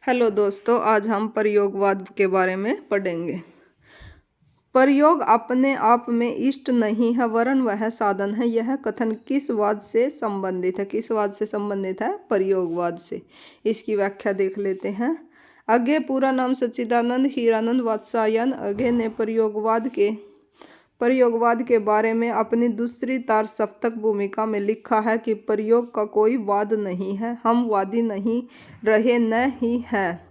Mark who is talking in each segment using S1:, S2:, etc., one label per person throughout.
S1: Hello दोस्तों, आज हम प्रयोगवाद के बारे में पढ़ेंगे। प्रयोग अपने आप में इष्ट नहीं है वरन वह साधन है। यह कथन किस वाद से संबंधित है? किस वाद से संबंधित है? प्रयोगवाद से। इसकी व्याख्या देख लेते हैं। अज्ञे पूरा नाम सच्चिदानंद हीरानंद वात्स्यायन अज्ञे ने प्रयोगवाद के बारे में अपनी दूसरी तार सप्तक भूमिका में लिखा है कि प्रयोग का कोई वाद नहीं है, हम वादी नहीं रहे न ही हैं।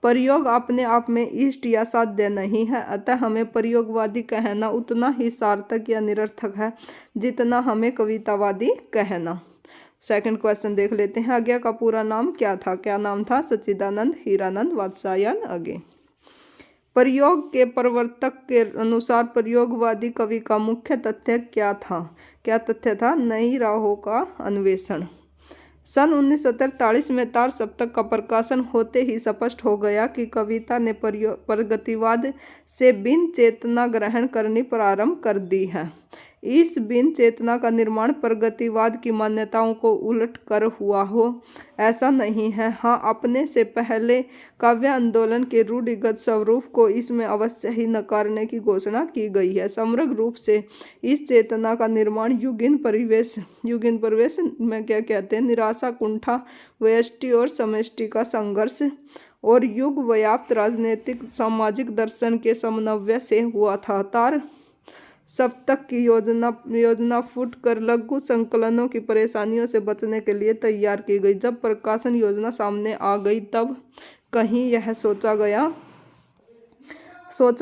S1: प्रयोग अपने आप में इष्ट या साध्य नहीं है, अतः हमें प्रयोगवादी कहना उतना ही सार्थक या निरर्थक है जितना हमें कवितावादी कहना। सेकंड क्वेश्चन देख लेते हैं। अज्ञा का पूरा नाम क्या था? क्या नाम था? सच्चिदानंद हीरानंद वात्स्यायन अज्ञे। प्रयोग के प्रवर्तक के अनुसार प्रयोगवादी कवि का मुख्य तथ्य क्या था? क्या तथ्य था? नई राहों का अन्वेषण। सन 1943 में तार सप्तक का प्रकाशन होते ही स्पष्ट हो गया कि कविता ने प्रगतिवाद से बिन चेतना ग्रहण करनी प्रारंभ कर दी है। इस बिन चेतना का निर्माण प्रगतिवाद की मान्यताओं को उलट कर हुआ हो ऐसा नहीं है। हाँ, अपने से पहले काव्य आंदोलन के रूढ़िगत स्वरूप को इसमें अवश्य ही नकारने की घोषणा की गई है। समग्र रूप से इस चेतना का निर्माण युगीन परिवेश में क्या कहते हैं, निराशा, कुंठा, व्यष्टि और समष्टि का संघर्ष और युग व्याप्त राजनीतिक सामाजिक दर्शन के समन्वय से हुआ था। तार सप्तक की योजना फूट कर लघु संकलनों की परेशानियों से बचने के लिए तैयार की गई। जब प्रकाशन योजना सामने आ गई तब कहीं यह सोचा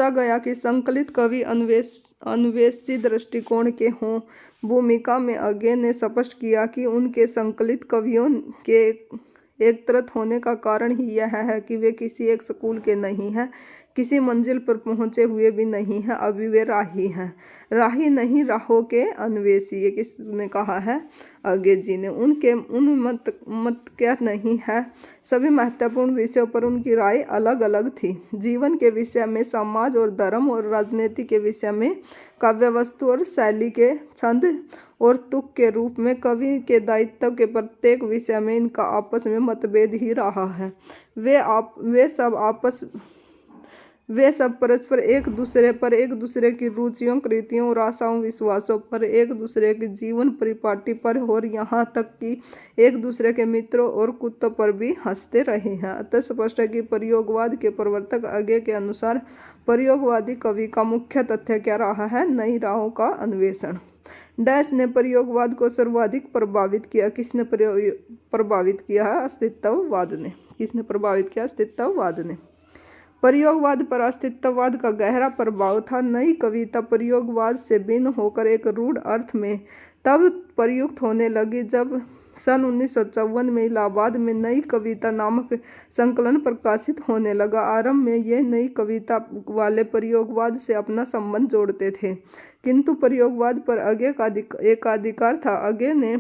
S1: गया कि संकलित कवि अन्वेषी दृष्टिकोण के हों। भूमिका में अज्ञे ने स्पष्ट किया कि उनके संकलित कवियों के एकत्रित होने का कारण ही यह है कि वे किसी एक स्कूल के नहीं हैं, किसी मंजिल पर पहुंचे हुए भी नहीं हैं, अभी वे राही हैं। राही नहीं, राहों के अन्वेषी। ये किसने कहा है? अज्ञे जी ने। उन मत क्या नहीं है। सभी महत्वपूर्ण विषयों पर उनकी राय अलग अलग थी। जीवन के विषय में, समाज और धर्म और राजनीति के विषय में, काव्य वस्तु और शैली के, छंद और तुक के रूप में, कवि के दायित्व के प्रत्येक विषय में इनका आपस में मतभेद ही रहा है। वे सब परस्पर एक दूसरे की रुचियों, कृतियों और आशाओं विश्वासों पर, एक दूसरे की जीवन परिपाटी पर और यहाँ तक कि एक दूसरे के मित्रों और कुत्तों पर भी हंसते रहे हैं। अतः स्पष्ट है कि प्रयोगवाद के प्रवर्तक अज्ञे के अनुसार प्रयोगवादी कवि का मुख्य तथ्य क्या रहा है? नई राहों का अन्वेषण। डैश ने प्रयोगवाद को सर्वाधिक प्रभावित किया? किसने प्रभावित किया है? अस्तित्ववाद ने। किसने प्रभावित किया? अस्तित्ववाद ने। प्रयोगवाद पर अस्तित्ववाद का गहरा प्रभाव था। नई कविता प्रयोगवाद से भिन्न होकर एक रूढ़ अर्थ में तब प्रयुक्त होने लगी जब सन 1954 में इलाहाबाद में नई कविता नामक संकलन प्रकाशित होने लगा। आरंभ में ये नई कविता वाले प्रयोगवाद से अपना संबंध जोड़ते थे, किंतु प्रयोगवाद पर अज्ञे का एकाधिकार था। अज्ञे ने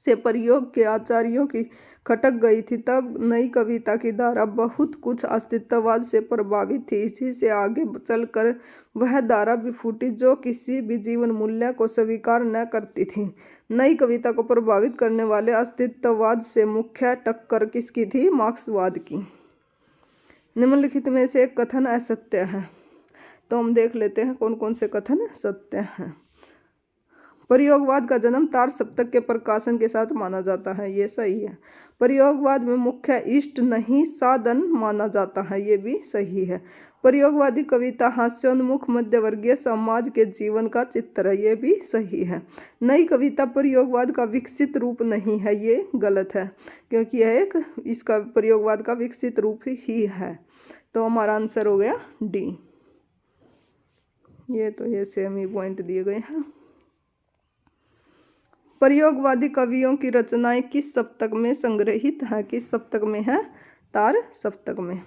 S1: से प्रयोग के आचार्यों की खटक गई थी। तब नई कविता की धारा बहुत कुछ अस्तित्ववाद से प्रभावित थी। इसी से आगे चलकर वह धारा भी फूटी जो किसी भी जीवन मूल्य को स्वीकार न करती थी। नई कविता को प्रभावित करने वाले अस्तित्ववाद से मुख्य टक्कर किसकी थी? मार्क्सवाद की। निम्नलिखित में से एक कथन असत्य है, तो हम देख लेते हैं कौन कौन से कथन सत्य हैं। प्रयोगवाद का जन्म तार सप्तक के प्रकाशन के साथ माना जाता है, ये सही है। प्रयोगवाद में मुख्य इष्ट नहीं साधन माना जाता है, ये भी सही है। प्रयोगवादी कविता हास्योन्मुख मध्यवर्गीय समाज के जीवन का चित्र है, ये भी सही है। नई कविता प्रयोगवाद का विकसित रूप नहीं है, ये गलत है, क्योंकि यह इसका प्रयोगवाद का विकसित रूप ही है। तो हमारा आंसर हो गया डी। ये सेम ही पॉइंट दिए गए हैं। प्रयोगवादी कवियों की रचनाएं किस सप्तक में संग्रहित हैं? किस सप्तक में है? तार सप्तक में।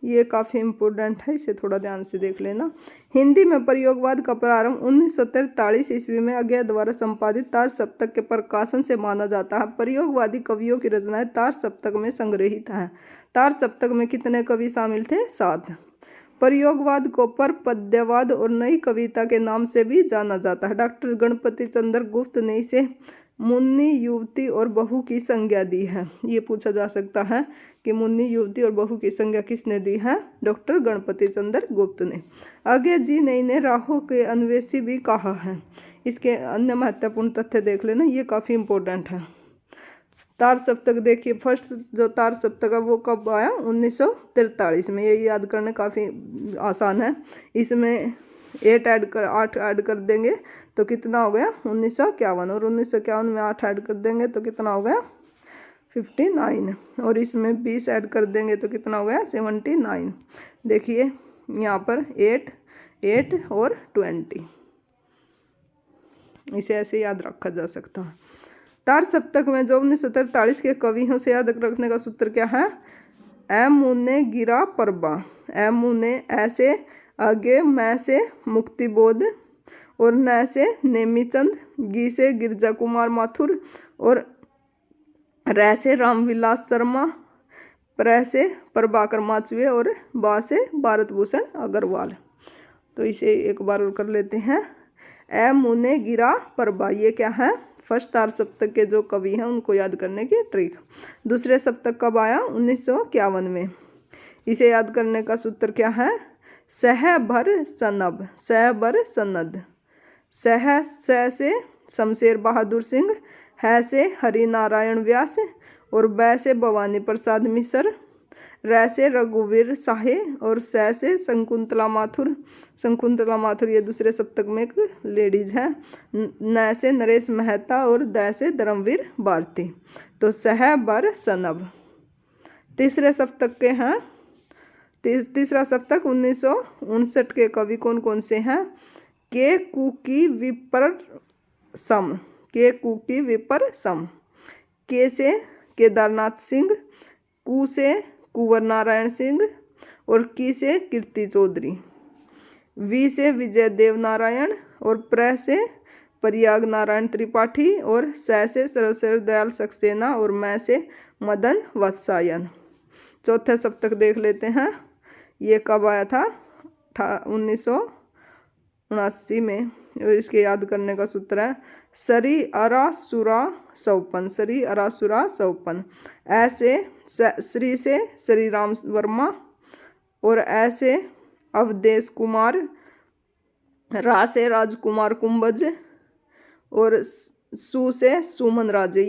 S1: ये काफ़ी इम्पोर्टेंट है, इसे थोड़ा ध्यान से देख लेना। हिंदी में प्रयोगवाद का प्रारंभ 1943 ईस्वी में अज्ञे द्वारा संपादित तार सप्तक के प्रकाशन से माना जाता है। प्रयोगवादी कवियों की रचनाएं तार सप्तक में संग्रहित हैं। तार सप्तक में कितने कवि शामिल थे? 7। प्रयोगवाद को परपद्यवाद और नई कविता के नाम से भी जाना जाता है। डॉक्टर गणपति चंद्र गुप्त ने इसे मुन्नी युवती और बहू की संज्ञा दी है? ये पूछा जा सकता है कि मुन्नी युवती और बहू की संज्ञा किसने दी है? डॉक्टर गणपति चंद्र गुप्त ने। आगे जी ने राहों के अन्वेषी भी कहा है। इसके अन्य महत्वपूर्ण तथ्य देख लेना, ये काफ़ी इंपॉर्टेंट है। तार सप्तक देखिए, फर्स्ट जो तार सप्तक है वो कब आया? 1943 में। ये याद करने काफ़ी आसान है। इसमें 8 ऐड कर देंगे तो कितना हो गया? 1951। और 1951 में 8 ऐड कर देंगे तो कितना हो गया? 59। और इसमें 20 ऐड कर देंगे तो कितना हो गया? 79। देखिए यहाँ पर 8 और 20, इसे ऐसे याद रखा जा सकता है। तार सप्तक में जो 1943 के कवि हैं उसे याद रखने का सूत्र क्या है? ऐ मुने गिरा परबा, ऐ मुने ऐसे, आगे मैं से मुक्तिबोध, और न से नेमीचंद, गी से गिरजा कुमार माथुर, और रै से रामविलास शर्मा, प्र से प्रभाकर माचवे, और बा से भारत भूषण अग्रवाल। तो इसे एक बार और कर लेते हैं। ऐ मुने गिरा परबा, ये क्या है? फर्स्ट तार सप्तक के जो कवि हैं उनको याद करने की ट्रिक। दूसरे सप्तक कब आया? 1951 में। इसे याद करने का सूत्र क्या है? सह भर सनब, सह भर सनद। सह से शमशेर बहादुर सिंह, है से हरि नारायण व्यास, और बै से भवानी प्रसाद मिश्र, रै से रघुवीर साहे, और सै से शकुंतला माथुर। शकुंतला माथुर ये दूसरे सप्तक में एक लेडीज है। न से नरेश मेहता, और द से धर्मवीर भारती। तो सह बर सनब। तीसरे सप्तक के हैं, तीसरा सप्तक 1959 के कवि कौन कौन से हैं? के कुकी विपर सम, के कुकी विपर सम। के से केदारनाथ सिंह, कु से कुंवर नारायण सिंह, और की से कीर्ति चौधरी। वी से विजय देव नारायण, और प्र से प्रयाग नारायण त्रिपाठी, और स से सरस्वती दयाल सक्सेना, और मैं से मदन वत्सायन। चौथे सप्तक देख लेते हैं। ये कब आया था? 1979 में। और इसके याद करने का सूत्र है सरी अरा सुरा सौपन, सरी अरा सुरा सौपन। ऐसे श्री से श्री राम वर्मा, और ऐसे अवधेश कुमार, रा से राजकुमार कुंभज, और सु से सुमन राजे।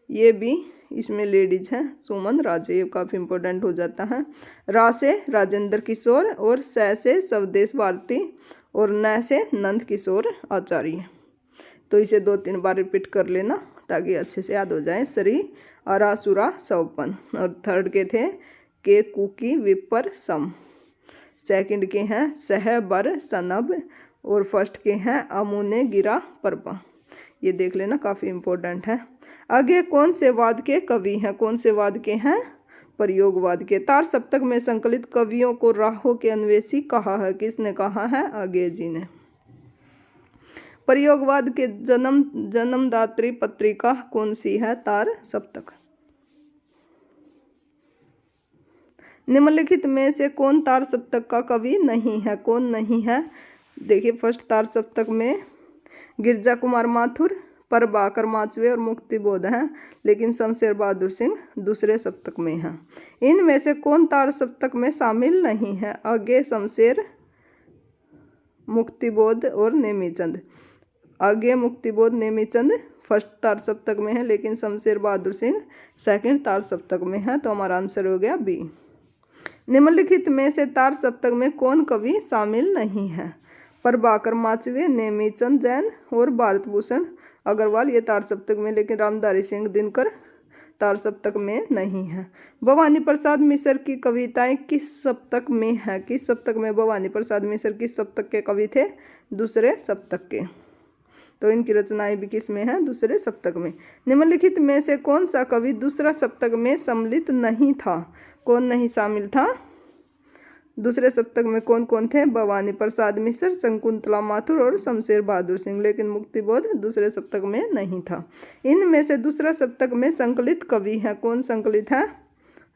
S1: ये भी इसमें लेडीज हैं, सुमन राजे, ये काफ़ी इंपॉर्टेंट हो जाता है। रा से राजेंद्र किशोर, और स से स्वदेश भारती, और न से नंद किशोर आचार्य। तो इसे 2-3 बार रिपीट कर लेना ताकि अच्छे से याद हो जाए। श्री अरासुरा सौपन। और थर्ड के थे के कुकी विपर सम। सेकंड के हैं सह बर सनब, और फर्स्ट के हैं अमुने गिरा परपा। ये देख लेना, काफ़ी इंपॉर्टेंट है। आगे कौन से वाद के कवि हैं? कौन से वाद के हैं? प्रयोगवाद के। तार सप्तक में संकलित कवियों को राहों के अन्वेषी कहा है। किसने कहा है? आगे जी ने। प्रयोगवाद के जन्मदात्री पत्रिका कौन सी है? तार सप्तक। निम्नलिखित में से कौन तार सप्तक का कवि नहीं है? कौन नहीं है? देखिए, फर्स्ट तार सप्तक में गिरजा कुमार माथुर, प्रभाकर माचवे और मुक्तिबोध हैं, लेकिन शमशेर बहादुर सिंह दूसरे सप्तक में हैं। इनमें से कौन तार सप्तक में शामिल नहीं है? आगे शमशेर, मुक्तिबोध और नेमीचंद। आगे मुक्तिबोध, नेमीचंद फर्स्ट तार सप्तक में है, लेकिन शमशेर बहादुर सिंह सेकंड तार सप्तक में है। तो हमारा आंसर हो गया बी। निम्नलिखित में से तार सप्तक में कौन कवि शामिल नहीं है? प्रभाकर माचवे, नेमीचंद जैन और भारत भूषण अग्रवाल, ये तार सप्तक में, लेकिन रामधारी सिंह दिनकर तार सप्तक में नहीं है। भवानी प्रसाद मिश्र की कविताएं किस सप्तक में है? किस सप्तक में भवानी प्रसाद मिश्र किस सप्तक के कवि थे? दूसरे सप्तक के। तो इनकी रचनाएं भी किस में है? दूसरे सप्तक में। निम्नलिखित में से कौन सा कवि दूसरा सप्तक में सम्मिलित नहीं था? कौन नहीं शामिल था? दूसरे सप्तक में कौन कौन थे? भवानी प्रसाद मिश्र, शकुंतला माथुर और शमशेर बहादुर सिंह, लेकिन मुक्तिबोध दूसरे सप्तक में नहीं था। इनमें से दूसरा सप्तक में संकलित कवि हैं। कौन संकलित है?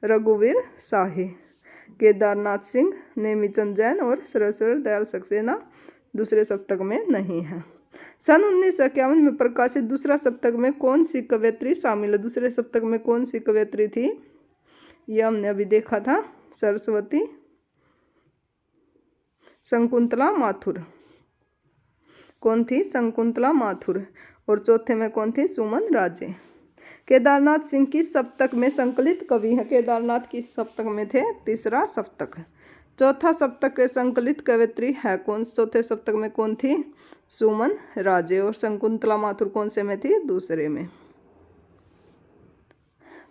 S1: रघुवीर साहे, केदारनाथ सिंह, नेमीचंद जैन और सरस्वती दयाल सक्सेना दूसरे सप्तक में नहीं है। सन 1951 में प्रकाशित दूसरा सप्तक में कौन सी कवयित्री शामिल है? दूसरे सप्तक में कौन सी कवयित्री थी? ये हमने अभी देखा था, सरस्वती, शकुंतला माथुर। कौन थी? शकुंतला माथुर। और चौथे में कौन थी? सुमन राजे। केदारनाथ सिंह किस सप्तक में संकलित कवि हैं? केदारनाथ किस सप्तक में थे? तीसरा सप्तक। चौथा सप्तक के संकलित कवयित्री है कौन? चौथे सप्तक में कौन थी? सुमन राजे। और शकुंतला माथुर कौन से में थी? दूसरे में।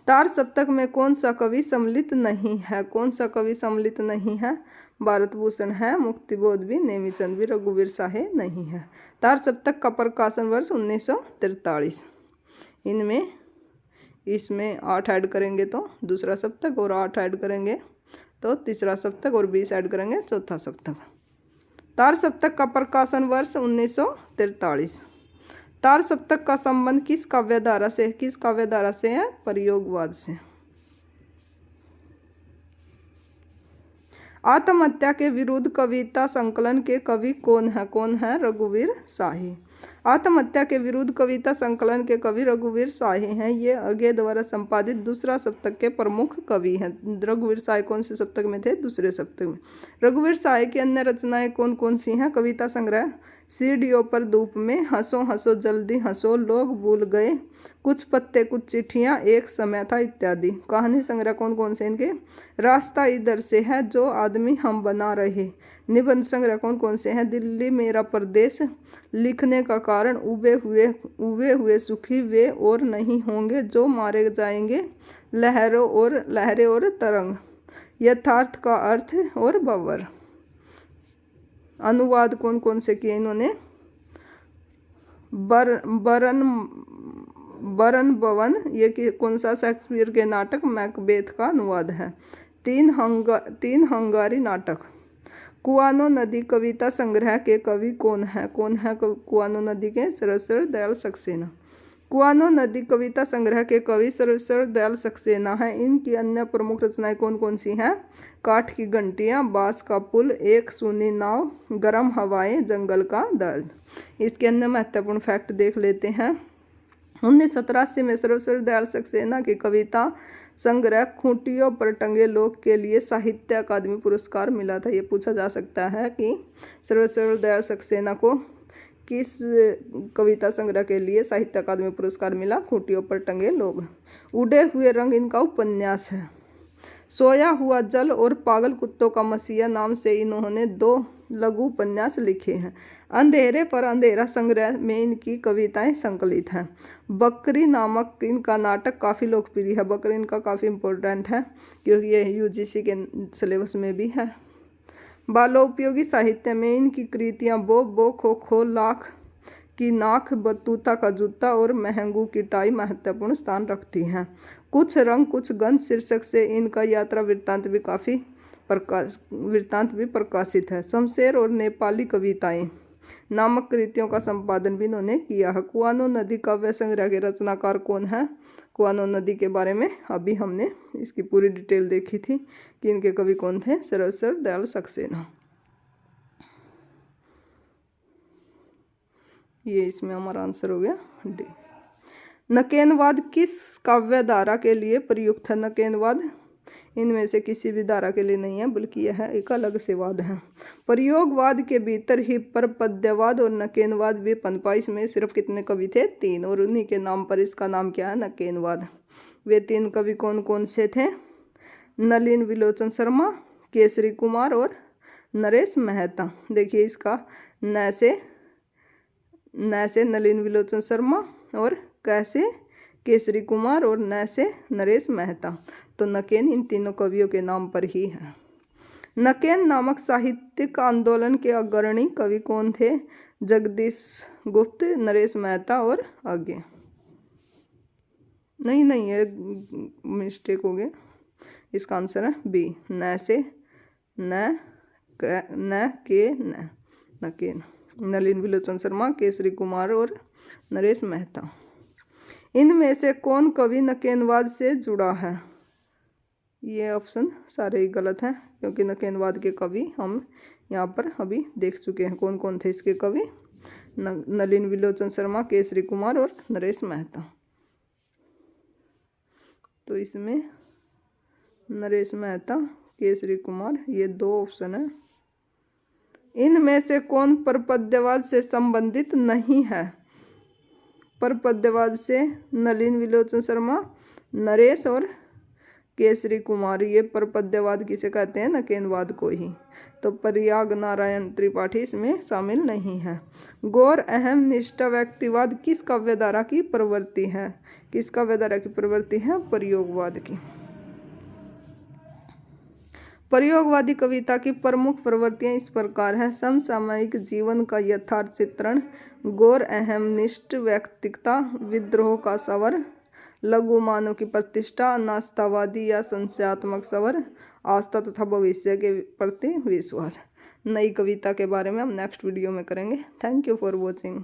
S1: तार सप्तक में कौन सा कवि सम्मिलित नहीं है? कौन सा कवि सम्मिलित नहीं है? भारत भूषण है, मुक्तिबोध भी, नेमीचंद भी, रघुवीर साहे नहीं है। तार सप्तक का प्रकाशन वर्ष 1943। इनमें इसमें 8 ऐड करेंगे तो दूसरा सप्तक, और 8 ऐड करेंगे तो तीसरा सप्तक, और 20 ऐड करेंगे चौथा सप्तक। तार सप्तक का प्रकाशन वर्ष 1943। तार सप्तक का संबंध किस काव्यधारा से? किस काव्यधारा से है? प्रयोगवाद से। आत्महत्या के विरुद्ध कविता संकलन के कवि कौन है? कौन है? रघुवीर साहे। आत्महत्या के विरुद्ध कविता संकलन के कवि रघुवीर साहे हैं। ये अज्ञे द्वारा संपादित दूसरा सप्तक के प्रमुख कवि हैं। रघुवीर साहे कौन से सप्तक में थे? दूसरे सप्तक में। रघुवीर साहे की अन्य रचनाएं कौन कौन सी हैं? कविता संग्रह सीढ़ियों पर धूप में, हंसो हंसो जल्दी हंसो, लोग भूल गए, कुछ पत्ते कुछ चिट्ठियां, एक समय था इत्यादि। कहानी संग्रह कौन कौन से इनके? रास्ता इधर से है, जो आदमी हम बना रहे। निबंध संग्रह कौन कौन से हैं? दिल्ली मेरा प्रदेश, लिखने का कारण, उबे हुए सुखी वे और नहीं होंगे जो मारे जाएंगे, लहरें और तरंग, यथार्थ का अर्थ और बवर। अनुवाद कौन कौन से किए इन्होंने? बरन भवन, ये कौन सा शेक्सपियर के नाटक मैकबेथ का अनुवाद है। तीन हंगारी नाटक। कुआनो नदी कविता संग्रह के कवि कौन है? कौन है कुआनो नदी के? सर्वेश्वर दयाल सक्सेना। कुआनो नदी कविता संग्रह के कवि सर्वेश्वर दयाल सक्सेना है। इनकी अन्य प्रमुख रचनाएं कौन कौन सी हैं? काठ की घंटियां, बांस का पुल, एक सूनी नाव, गर्म हवाएं, जंगल का दर्द। इसके अन्य महत्वपूर्ण फैक्ट देख लेते हैं। 1987 में सर्वेश्वर दयाल सक्सेना की कविता संग्रह खूंटियों पर टंगे लोग के लिए साहित्य अकादमी पुरस्कार मिला था। ये पूछा जा सकता है कि सर्वेश्वर दयाल सक्सेना को किस कविता संग्रह के लिए साहित्य अकादमी पुरस्कार मिला? खूंटियों पर टंगे लोग। उड़े हुए रंग इनका उपन्यास है। सोया हुआ जल और पागल कुत्तों का मसीहा नाम से इन्होंने 2 लघु उपन्यास लिखे हैं। अंधेरे पर अंधेरा संग्रह में इनकी कविताएं संकलित हैं। बकरी नामक इनका नाटक काफ़ी लोकप्रिय है। बकरी इनका काफ़ी इम्पोर्टेंट है क्योंकि ये यूजीसी के सिलेबस में भी है। बालोपयोगी साहित्य में इनकी कृतियाँ बो खो खो, लाख की नाक, बतूता का जूता और महंगू की टाई महत्वपूर्ण स्थान रखती हैं। कुछ रंग कुछ गंध शीर्षक से इनका यात्रा वृत्तांत भी प्रकाशित है। शमशेर और नेपाली कविताएं नामक कृतियों का संपादन भी इन्होंने किया है। कुआनो नदी काव्य संग्रह के रचनाकार कौन है? कुआनो नदी के बारे में अभी हमने इसकी पूरी डिटेल देखी थी कि इनके कवि कौन थे? सर्वेश्वर दयाल सक्सेना। ये इसमें हमारा आंसर हो गया डी। नकेनवाद किस काव्य धारा के लिए प्रयुक्त है? नकेनवाद इनमें से किसी भी धारा के लिए नहीं है, बल्कि यह एक अलग से वाद है। प्रयोगवाद के भीतर ही पर पद्यवाद और नकेनवाद भी पनपा। इसमें सिर्फ कितने कवि थे? 3, और उन्हीं के नाम पर इसका नाम क्या है? नकेनवाद। वे 3 कवि कौन कौन से थे? नलिन विलोचन शर्मा, केसरी कुमार और नरेश मेहता। देखिए इसका न से नलिन विलोचन शर्मा और कैसे केसरी कुमार और न से नरेश मेहता। तो नकेन इन तीनों कवियों के नाम पर ही है। नकेन नामक साहित्यिक आंदोलन के अग्रणी कवि कौन थे? जगदीश गुप्त, नरेश मेहता और आगे नहीं ये मिस्टेक हो गया। इसका आंसर है बी, नकेन। नलिन विलोचन शर्मा, केसरी कुमार और नरेश मेहता। इनमें से कौन कवि नकेनवाद से जुड़ा है? ये ऑप्शन सारे ही गलत हैं क्योंकि नकेनवाद के कवि हम यहाँ पर अभी देख चुके हैं। कौन कौन थे इसके कवि? नलिन विलोचन शर्मा, केसरी कुमार और नरेश मेहता। तो इसमें नरेश मेहता, केसरी कुमार, ये 2 ऑप्शन है। इनमें से कौन परपद्यवाद से संबंधित नहीं है? परपद्यवाद से नलिन विलोचन शर्मा, नरेश और केसरी कुमार। ये परपद्यवाद किसे कहते हैं? नकेनवाद को ही। तो प्रयाग नारायण त्रिपाठी इसमें शामिल नहीं है। गौर अहम निष्ठ व्यक्तिवाद किस काव्यधारा की प्रवृत्ति है? किस काव्यधारा की प्रवृत्ति है? प्रयोगवाद की। प्रयोगवादी कविता की प्रमुख प्रवृत्तियां इस प्रकार है: समसामयिक जीवन का यथार्थ चित्रण, गौर अहम निष्ठ व्यक्तिकता, विद्रोह का स्वर, लघु मानव की प्रतिष्ठा, नास्तावादी या संशयात्मक स्वर, आस्था तथा भविष्य के प्रति विश्वास। नई कविता के बारे में हम नेक्स्ट वीडियो में करेंगे। Thank you for watching.